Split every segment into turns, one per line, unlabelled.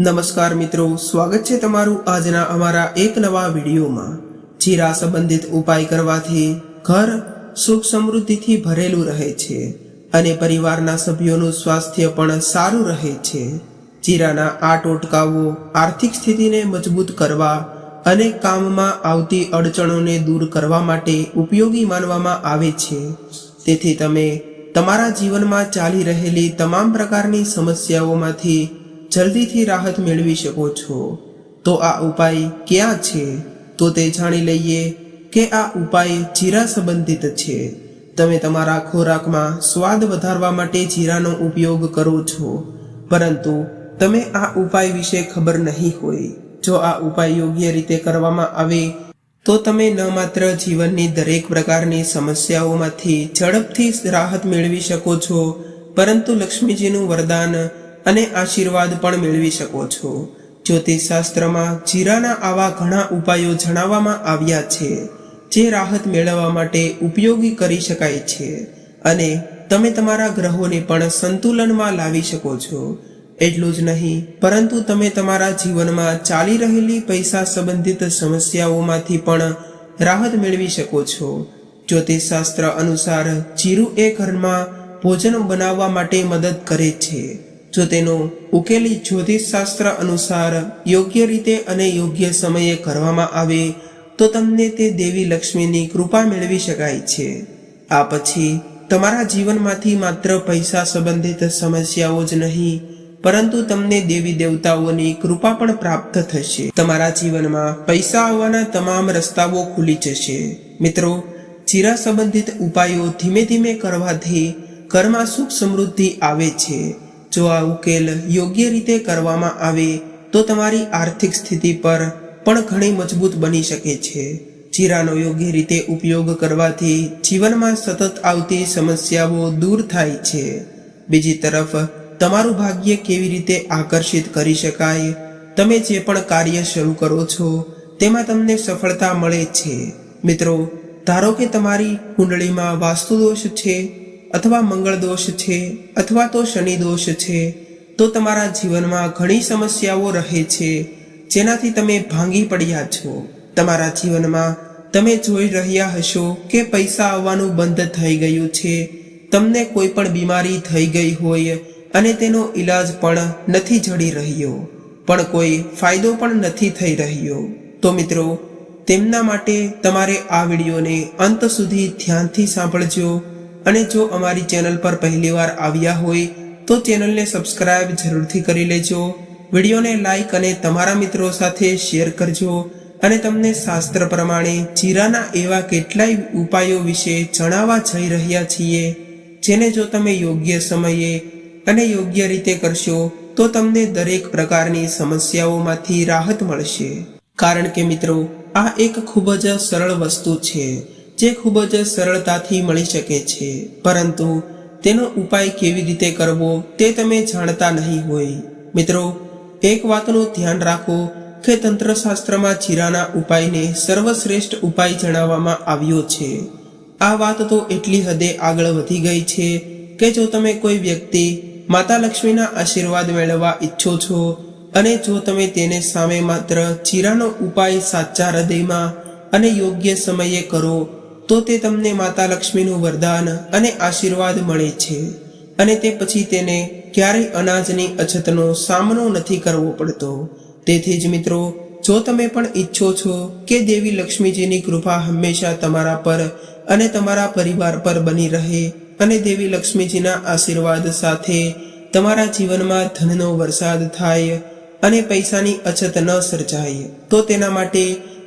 નમસ્કાર મિત્રો, સ્વાગત છે તમારું આજના અમારા એક નવા વિડીયોમાં। જીરા સંબંધિત ઉપાય કરવાથી ઘર સુખ સમૃદ્ધિથી ભરેલું રહે છે અને પરિવારના સભ્યોનું સ્વાસ્થ્ય પણ સારું રહે છે। જીરાના આ ટોટકાઓ આર્થિક સ્થિતિને મજબૂત કરવા અને કામમાં આવતી અડચણોને દૂર કરવા માટે ઉપયોગી માનવામાં આવે છે। તેથી તમે તમારા જીવનમાં ચાલી રહેલી તમામ પ્રકારની સમસ્યાઓમાંથી જલ્દીથી રાહત મેળવી શકો છો। તો આ ઉપાય ક્યાં છે તો તે જાણી લઈએ કે આ ઉપાય જીરા સંબંધિત છે। તમે તમારા ખોરાકમાં સ્વાદ વધારવા માટે જીરાનો ઉપયોગ કરો છો, પરંતુ તમે આ ઉપાય વિશે ખબર નહીં હોય। જો આ ઉપાય યોગ્ય રીતે કરવામાં આવે તો તમે ન માત્ર જીવનની દરેક પ્રકારની સમસ્યાઓમાંથી ઝડપથી રાહત મેળવી શકો છો, પરંતુ લક્ષ્મીજીનું વરદાન અને આશીર્વાદ પણ મેળવી શકો છો। જ્યોતિષશાસ્ત્રમાં જીરાના આવા ઘણા ઉપાયો જણાવવામાં આવ્યા છે જે રાહત મેળવવા માટે ઉપયોગી કરી શકાય છે અને તમે તમારા ગ્રહોને પણ સંતુલનમાં લાવી શકો છો। એટલું જ નહીં, પરંતુ તમે તમારા જીવનમાં ચાલી રહેલી પૈસા સંબંધિત સમસ્યાઓમાંથી પણ રાહત મેળવી શકો છો। જ્યોતિષશાસ્ત્ર અનુસાર જીરું એ ઘરમાં ભોજન બનાવવા માટે મદદ કરે છે। જો તેનો ઉકેલ જ્યોતિષશાસ્ત્ર અનુસાર યોગ્ય રીતે અને યોગ્ય સમયે કરવામાં આવે તો તમને તે દેવી લક્ષ્મીની કૃપા મેળવી શકાય છે। આ પછી તમારા જીવનમાંથી માત્ર પૈસા સંબંધિત સમસ્યાઓ જ નહીં, પરંતુ તમને દેવી દેવતાઓની કૃપા પણ પ્રાપ્ત થશે। તમારા જીવનમાં પૈસા આવવાના તમામ રસ્તાઓ ખુલી જશે। મિત્રો, જીરા સંબંધિત ઉપાયો ધીમે ધીમે કરવાથી ઘરમાં સુખ સમૃદ્ધિ આવે છે। જો આ ઉકેલ યોગ્ય રીતે કરવામાં આવે તો તમારી આર્થિક સ્થિતિ પર પણ ઘણી મજબૂત બની શકે છે। જીરાનો યોગ્ય રીતે ઉપયોગ કરવાથી જીવનમાં સતત આવતી સમસ્યાઓ દૂર થાય છે। બીજી તરફ તમારું ભાગ્ય કેવી રીતે આકર્ષિત કરી શકાય? તમે જે પણ કાર્ય શરૂ કરો છો તેમાં તમને સફળતા મળે છે। મિત્રો, ધારો કે તમારી કુંડળીમાં વાસ્તુ દોષ છે અથવા મંગળ દોષ છે અથવા તો શનિ દોષ છે, તો તમારા જીવનમાં ઘણી સમસ્યાઓ રહે છે જેનાથી તમે ભાંગી પડ્યા છો। તમારા જીવનમાં તમે જોઈ રહ્યા હશો કે પૈસા આવવાનું બંધ થઈ ગયું છે, તમને કોઈ પણ બીમારી થઈ ગઈ હોય અને તેનો ઈલાજ પણ નથી જડી રહ્યો, પણ કોઈ ફાયદો પણ નથી થઈ રહ્યો। તો મિત્રો, તેમના માટે તમારે આ વિડીયોને અંત સુધી ધ્યાનથી સાંભળજો અને જો અમારી ચેનલ પર પહેલીવાર આવ્યા હોય તો ચેનલને સબસ્ક્રાઇબ જરૂરથી કરી લેજો। વિડીયોને લાઈક અને તમારા મિત્રો સાથે શેર કરજો અને તમને શાસ્ત્ર પ્રમાણે જીરાના એવા કેટલાય ઉપાયો વિશે જણાવવા જઈ રહ્યા છીએ જેને જો તમે યોગ્ય સમયે અને યોગ્ય રીતે કરશો તો તમને દરેક પ્રકારની સમસ્યાઓમાંથી રાહત મળશે। કારણ કે મિત્રો, આ એક ખૂબ જ સરળ વસ્તુ છે જે ખૂબ જ સરળતાથી મળી શકે છે, પરંતુ તેનો ઉપાય કેવી રીતે કરવો તે તમે જાણતા નહીં હોય। મિત્રો, એક વાતનું ધ્યાન રાખો કે તંત્રશાસ્ત્રમાં જીરાના ઉપાયને સર્વશ્રેષ્ઠ ઉપાય જણાવવામાં આવ્યો છે। આ વાત તો એટલી હદે આગળ વધી ગઈ છે કે જો તમે કોઈ વ્યક્તિ માતા લક્ષ્મીના આશીર્વાદ મેળવવા ઈચ્છો છો અને જો તમે તેને સામે માત્ર જીરાનો ઉપાય સાચા હૃદયમાં અને યોગ્ય સમયે કરો તો તે તમને માતા લક્ષ્મીનું વરદાન અને આશીર્વાદ મળે છે અને તે પછી તેને ક્યારેય અનાજની અછતનો સામનો નથી કરવો પડતો। તેથી જ મિત્રો, જો તમે પણ ઈચ્છો છો કે દેવી લક્ષ્મીજીની કૃપા હંમેશા તમારા પર અને તમારા પરિવાર પર બની રહે અને દેવી લક્ષ્મીજીના આશીર્વાદ સાથે તમારા જીવનમાં ધનનો વરસાદ થાય અને પૈસાની અછત ન સર્જાય, તો તેના માટે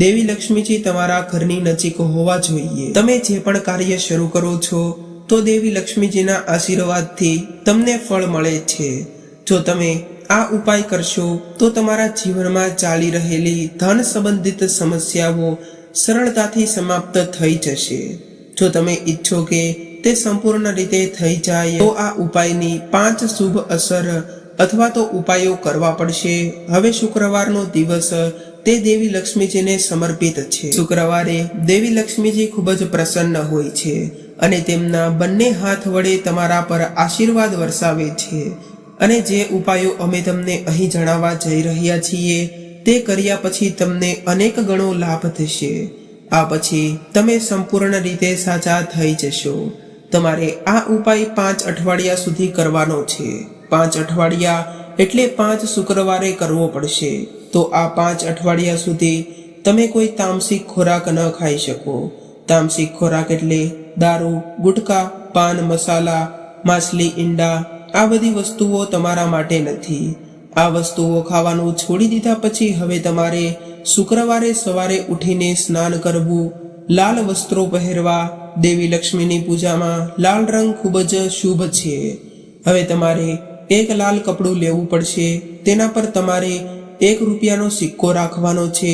દેવી લક્ષ્મીજી તમારા ઘરની નજીક હોવા જોઈએ। તમે જે પણ કાર્ય શરૂ કરો છો તો દેવી લક્ષ્મીજીના આશીર્વાદથી તમને ફળ મળે છે। જો તમે આ ઉપાય કરશો તો તમારા જીવનમાં ચાલી રહેલી ધન સંબંધિત સમસ્યાઓ સરળતાથી સમાપ્ત થઈ જશે। જો તમે ઈચ્છો કે તે સંપૂર્ણ રીતે થઈ જાય તો આ ઉપાયની 5 શુભ અસર અથવા તો ઉપાયો કરવા પડશે। હવે શુક્રવારનો દિવસ તે દેવી લક્ષ્મીજીને સમર્પિત છે। શુક્રવારે દેવી લક્ષ્મીજી ખૂબ જ પ્રસન્ન હોય છે અને તેમના બંને હાથ વડે તમારા પર આશીર્વાદ વરસાવે છે। અને જે ઉપાયો અમે તમને અહીં જણાવવા જઈ રહ્યા છીએ તે કર્યા પછી તમને અનેક ગણો લાભ થશે. આ પછી તમે સંપૂર્ણ રીતે સાજા થઈ જશો. તમારે આ ઉપાય 5 અઠવાડિયા સુધી કરવાનો છે. 5 અઠવાડિયા એટલે 5 શુક્રવારે કરવો પડશે. તો આ 5 અઠવાડિયા સુધી તમે કોઈ તામસિક ખોરાક ન ખાઈ શકો. તામસિક ખોરાક એટલે દારૂ, ગુટકા, પાન મસાલા, માછલી, ઈંડા, આ બધી વસ્તુઓ તમારા માટે નથી. આ વસ્તુઓ ખાવાનું છોડી દીધા પછી હવે તમારે શુક્રવારે સવારે ઉઠીને સ્નાન કરવું, લાલ વસ્ત્રો પહેરવા. દેવી લક્ષ્મીની પૂજામાં લાલ રંગ ખૂબ જ શુભ છે. હવે તમારે એક લાલ કપડું લેવું પડશે. તેના પર તમારે 1 રૂપિયાનો સિક્કો રાખવાનો છે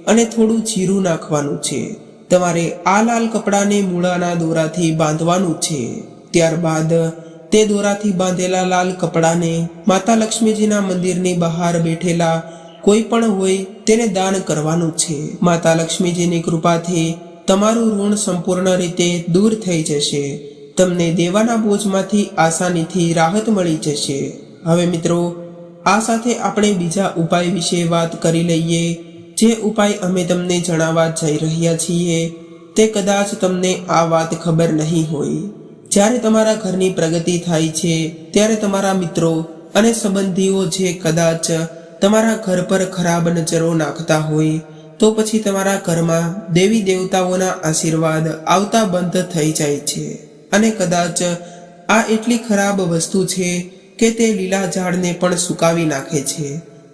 અને થોડું જીરું નાખવાનું છે. તમારે આ લાલ કપડાને મૂળાના દોરાથી બાંધવાનું છે. ત્યારબાદ તે દોરાથી બાંધેલા લાલ કપડાને માતા લક્ષ્મીજીના મંદિરની બહાર બેઠેલા કોઈ પણ હોય તેને દાન કરવાનું છે. માતા લક્ષ્મીજીની કૃપાથી તમારું ઋણ સંપૂર્ણ રીતે દૂર થઈ જશે. તમને દેવાના બોજમાંથી આસાનીથી રાહત મળી જશે. હવે મિત્રો, આ સાથે આપણે બીજા ઉપાય વિશે વાત કરી લઈએ. જે ઉપાય અમે તમને જણાવવા જઈ રહ્યા છીએ તે કદાચ તમને આ વાત ખબર નહીં હોય. જ્યારે તમારા ઘરની પ્રગતિ થાય છે ત્યારે તમારા મિત્રો અને સંબંધીઓ જે કદાચ તમારા ઘર પર ખરાબ નજરો નાખતા હોય તો પછી તમારા ઘરમાં દેવી દેવતાઓના આશીર્વાદ આવતા બંધ થઈ જાય છે. અને કદાચ આ એટલી ખરાબ વસ્તુ છે કે તે લીલા ઝાડને પણ સુકાવી નાખે છે.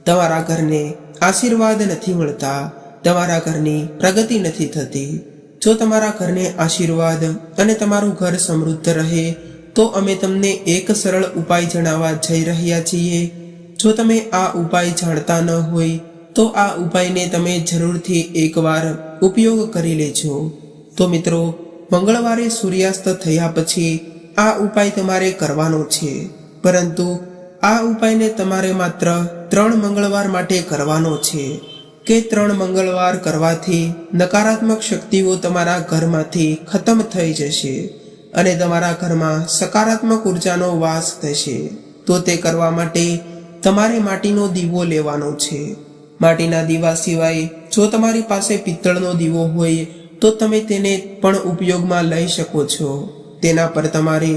તમારા ઘરને આશીર્વાદ નથી મળતા, તમારા ઘરની પ્રગતિ નથી થતી. જો તમારા ઘરને આશીર્વાદ અને તમારું ઘર સમૃદ્ધ રહે તો અમે તમને એક સરળ ઉપાય જણાવવા જઈ રહ્યા છીએ. જો તમે આ ઉપાય જાણતા ન હોય તો આ ઉપાયને તમે જરૂરથી એકવાર ઉપયોગ કરી લેજો. તો મિત્રો, મંગળવારે સૂર્યાસ્ત થયા પછી આ ઉપાય તમારે કરવાનો છે. પરંતુ આ ઉપાયને તમારે માત્ર 3 મંગળવાર માટે કરવાનો છે કે 3 મંગળવાર કરવાથી નકારાત્મક શક્તિઓ તમારા ઘરમાંથી ખતમ થઈ જશે અને તમારા ઘરમાં સકારાત્મક ઉર્જાનો વાસ થશે. તો તે કરવા માટે તમારે માટીનો દીવો લેવાનો છે. માટીના દીવા સિવાય જો તમારી પાસે પિત્તળનો દીવો હોય તો તમે તેને પણ ઉપયોગમાં લઈ શકો છો. તેના પર તમારે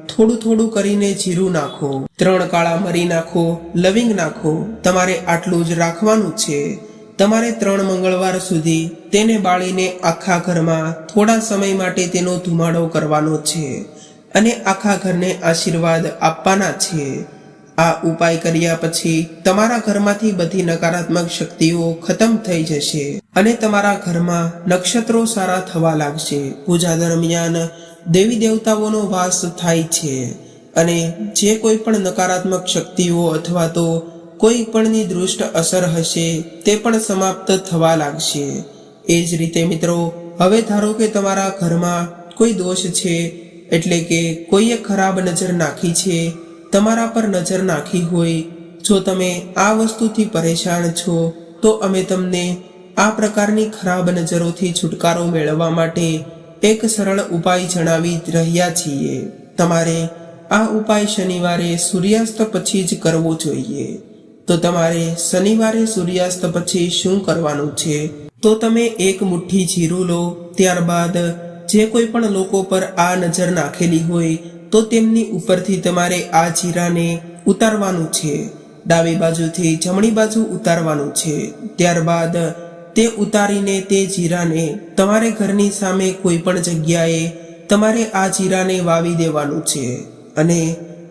થોડું થોડું કરીને જીરું નાખો, 3 કાળા મરી નાખો, લવિંગ નાખો. તમારે આટલું જ રાખવાનું છે. તમારે 3 મંગળવાર સુધી તેને બાળીને આખા ઘરમાં થોડા સમય માટે તેનો ધુમાડો કરવાનો છે અને આખા ઘરને આશીર્વાદ આપવાના છે. આ ઉપાય કર્યા પછી તમારા ઘરમાંથી બધી નકારાત્મક શક્તિઓ ખતમ થઈ જશે અને તમારા ઘરમાં નક્ષત્રો સારા થવા લાગશે. પૂજા દરમિયાન દેવી દેવતાઓનો વાસ થાય છે અને જે કોઈ પણ નકારાત્મક શક્તિઓ અથવા તો કોઈ પણની દૃષ્ટ અસર હશે તે પણ સમાપ્ત થવા લાગશે. એ જ રીતે મિત્રો, હવે ધારો કે તમારા ઘરમાં કોઈ દોષ છે, એટલે કે કોઈએ ખરાબ નજર નાખી છે, તમારા પર નજર નાખી હોય. જો તમે આ વસ્તુથી પરેશાન છો તો અમે તમને આ પ્રકારની ખરાબ નજરોથી છુટકારો મેળવવા માટે એક સરળ ઉપાય જણાવી રહ્યા છીએ. તમારે આ ઉપાય શનિવારે સૂર્યાસ્ત પછી જ કરવો જોઈએ. તો તમારે શનિવારે સૂર્યાસ્ત પછી શું કરવાનું છે? તો તમે 1 મુઠ્ઠી જીરું લો. ત્યારબાદ જે કોઈ પણ લોકો પર આ નજર નાખેલી હોય તો તેમની ઉપરથી તમારે આ જીરાને ઉતારવાનું છે. ડાબી બાજુથી જમણી બાજુ ઉતારવાનું છે. ત્યારબાદ તે ઉતારીને તે જીરાને તમારે ઘરની સામે કોઈ પણ જગ્યાએ તમારે આ જીરાને વાવી દેવાનું છે અને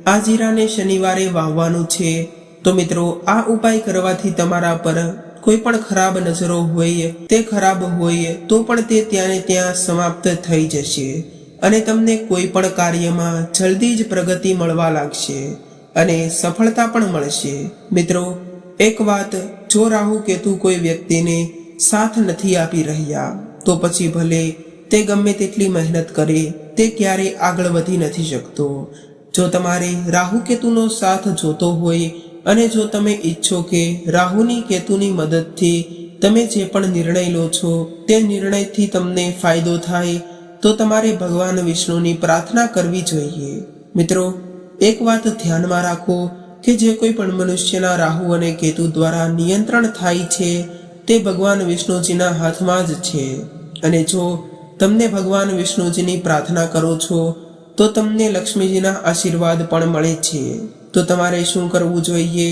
આ જીરાને શનિવારે વાવવાનું છે. તો મિત્રો, આ ઉપાય કરવાથી તમારા પર કોઈ પણ ખરાબ નજરો હોય તે ખરાબ હોય તો પણ તે ત્યાં ત્યાં સમાપ્ત થઈ જશે અને તમને કોઈ પણ કાર્યમાં જલ્દી જ પ્રગતિ મળવા લાગશે અને સફળતા પણ મળશે. મિત્રો, એક વાત, જો રાહુ કેતુ કોઈ વ્યક્તિને સાથ નથી આપી રહ્યા તો પછી ભલે તે ગમે તેટલી મહેનત કરે તે ક્યારેય આગળ વધી નથી શકતો. જો તમારે રાહુ કેતુનો સાથ જોતો હોય અને જો તમે ઈચ્છો કે રાહુની કેતુની મદદથી તમે જે પણ નિર્ણય લો છો તે નિર્ણયથી તમને ફાયદો થાય તો તમારે ભગવાન વિષ્ણુની પ્રાર્થના કરવી જોઈએ. મિત્રો, એક વાત ધ્યાનમાં રાખો કે જે કોઈ પણ મનુષ્યના રાહુ અને કેતુ દ્વારા નિયંત્રણ થાય છે તે ભગવાન વિષ્ણુજીના હાથમાં જ છે. અને જો તમને ભગવાન વિષ્ણુજીની પ્રાર્થના કરો છો તો તમને લક્ષ્મીજીના આશીર્વાદ પણ મળે છે. તો તમારે શું કરવું જોઈએ?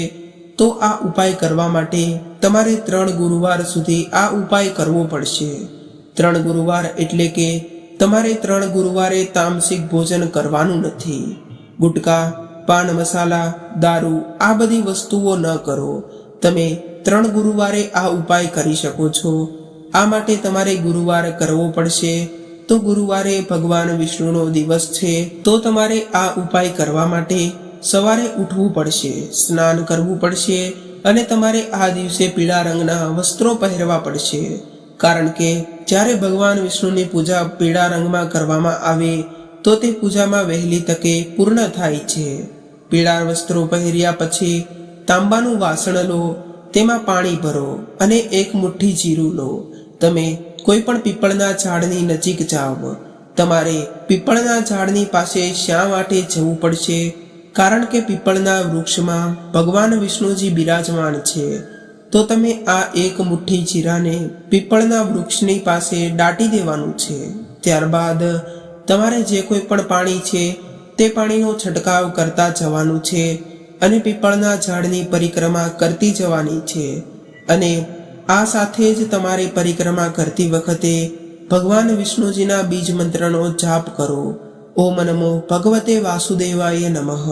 તો આ ઉપાય કરવા માટે તમારે 3 ગુરુવાર સુધી આ ઉપાય કરવો પડશે. 3 ગુરુવાર એટલે કે તમારે 3 ગુરુવારે તામસિક ભોજન કરવાનું નથી. ગુટકા, પાન મસાલા, દારૂ આ બધી વસ્તુઓ ન કરો. તમે 3 ગુરુવારે આ ઉપાય કરી શકો છો. આ માટે તમારે ગુરુવાર કરવો પડશે. તો ગુરુવારે ભગવાન વિષ્ણુનો દિવસ છે, તો તમારે આ ઉપાય કરવા માટે સવારે ઉઠવું પડશે, સ્નાન કરવું પડશે અને તમારે આ દિવસે પીળા રંગના વસ્ત્રો પહેરવા પડશે. કારણ કે જ્યારે ભગવાન વિષ્ણુની પૂજા પીળા રંગમાં કરવામાં આવે તો તે પૂજામાં વહેલી તકે પૂર્ણ થાય છે. પીળા વસ્ત્રો પહેર્યા પછી તાંબાનું વાસણ લો, તેમાં પાણી ભરો અને 1 મુઠ્ઠી જીરું લો. તમે કોઈ પણ પીપળના ઝાડની નજીક જાઓ. તમારે પીપળના ઝાડની પાસે શા માટે જવું પડશે? કારણ કે પીપળના વૃક્ષમાં ભગવાન વિષ્ણુજી બિરાજમાન છે. તો તમે આ 1 મુઠ્ઠી જીરાને પીપળના વૃક્ષની પાસે દાટી દેવાનું છે. ત્યારબાદ તમારે જે કોઈ પણ પાણી છે તે પાણીનો છંટકાવ કરતા જવાનું છે અને પીપળના ઝાડની પરિક્રમા કરતી જવાની છે. અને આ સાથે જ તમારે પરિક્રમા કરતી વખતે ભગવાન વિષ્ણુજીના બીજ મંત્રનો જાપ કરો. ઓમ નમો ભગવતે વાસુદેવાય નમઃ.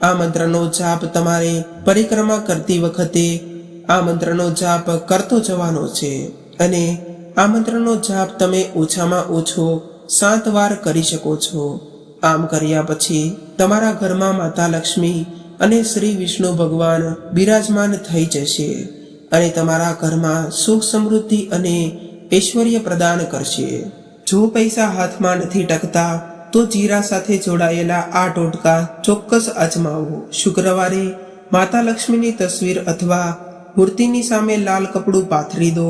આ મંત્રનો જાપ તમારે પરિક્રમા કરતી વખતે આ મંત્રનો જાપ કરતો જવાનો છે. અને આ મંત્રનો જાપ તમે ઓછામાં ઓછો 7 વાર કરી શકો છો. આમ કર્યા પછી તમારા ઘરમાં માતા લક્ષ્મી અને શ્રી વિષ્ણુ ભગવાન બિરાજમાન થઈ જશે અને તમારા ઘરમાં સુખ સમૃદ્ધિ અને ઐશ્વર્ય પ્રદાન કરશે. જો પૈસા હાથમાં નથી ટકતા તો જીરા સાથે જોડાયેલા આ ટોટકા ચોક્કસ અજમાવો. શુક્રવારે માતા લક્ષ્મીની તસવીર અથવા મૂર્તિની સામે લાલ કપડું પાથરી દો.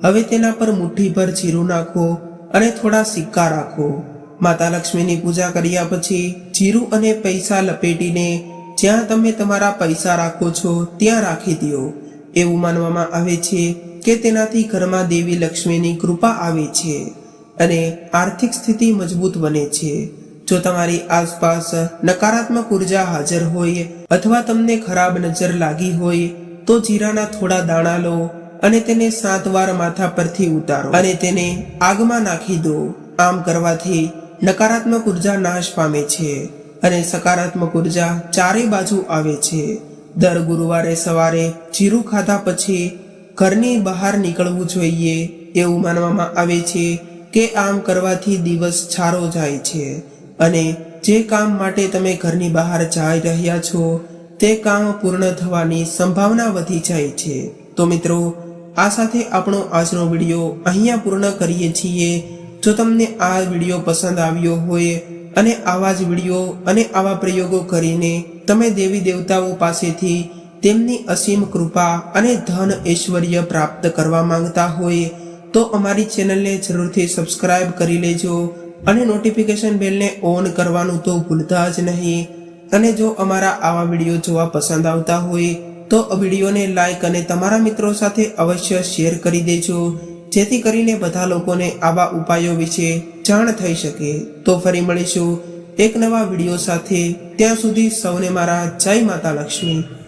હવે તેના પર મુઠ્ઠીભર જીરું નાખો અને થોડા સિક્કા રાખો. માતા લક્ષ્મીની પૂજા કર્યા પછી જીરું અને પૈસા લપેટીને જ્યાં તમે તમારા પૈસા રાખો છો ત્યાં રાખી દો. એવું માનવામાં આવે છે કે તેનાથી ઘરમાં દેવી લક્ષ્મીની કૃપા આવે છે અને આર્થિક સ્થિતિ મજબૂત બને છે. જો તમારી આસપાસ નકારાત્મક ઉર્જા હાજર હોય અથવા તમને ખરાબ નજર લાગી હોય તો જીરાના થોડા દાણા લો અને તેને 7 વાર માથા પરથી ઉતારો અને તેને આગમાં નાખી દો. આમ કરવાથી નકારાત્મક ઉર્જા નાશ પામે છે અને સકારાત્મક ઉર્જા ચારે બાજુ આવે છે. દર ગુરુવારે સવારે જીરું ખાધા પછી ઘરની બહાર નીકળવું જોઈએ. એવું માનવામાં આવે છે કે આમ કરવાથી દિવસ સારો જાય છે અને જે કામ માટે તમે ઘરની બહાર જઈ રહ્યા છો તે કામ પૂર્ણ થવાની સંભાવના વધી જાય છે. તો મિત્રો, આ સાથે આપણો આજનો વિડીયો અહીંયા પૂર્ણ કરીએ છીએ. જો તમને આ વિડીયો પસંદ આવ્યો હોય અને આવા જ વિડીયો અને આવા પ્રયોગો કરીને તમે દેવી દેવતાઓ પાસેથી તેમની અસીમ કૃપા અને ધન ઐશ્વર્ય પ્રાપ્ત કરવા માંગતા હોય તો અમારી ચેનલને જરૂરથી સબસ્ક્રાઇબ કરી લેજો અને નોટિફિકેશન બેલને ઓન કરવાનું તો ભૂલતા જ નહીં. અને જો અમારા આવા વિડીયો જોવા પસંદ આવતા હોય તો વિડીયોને લાઈક અને તમારા મિત્રો સાથે અવશ્ય શેર કરી દેજો, જેથી કરીને બધા લોકોને આવા ઉપાયો વિશે જાણ થઈ શકે. તો ફરી મળીશું એક નવા વિડીયો સાથે. ત્યાં સુધી સૌને મારા જય માતા લક્ષ્મી.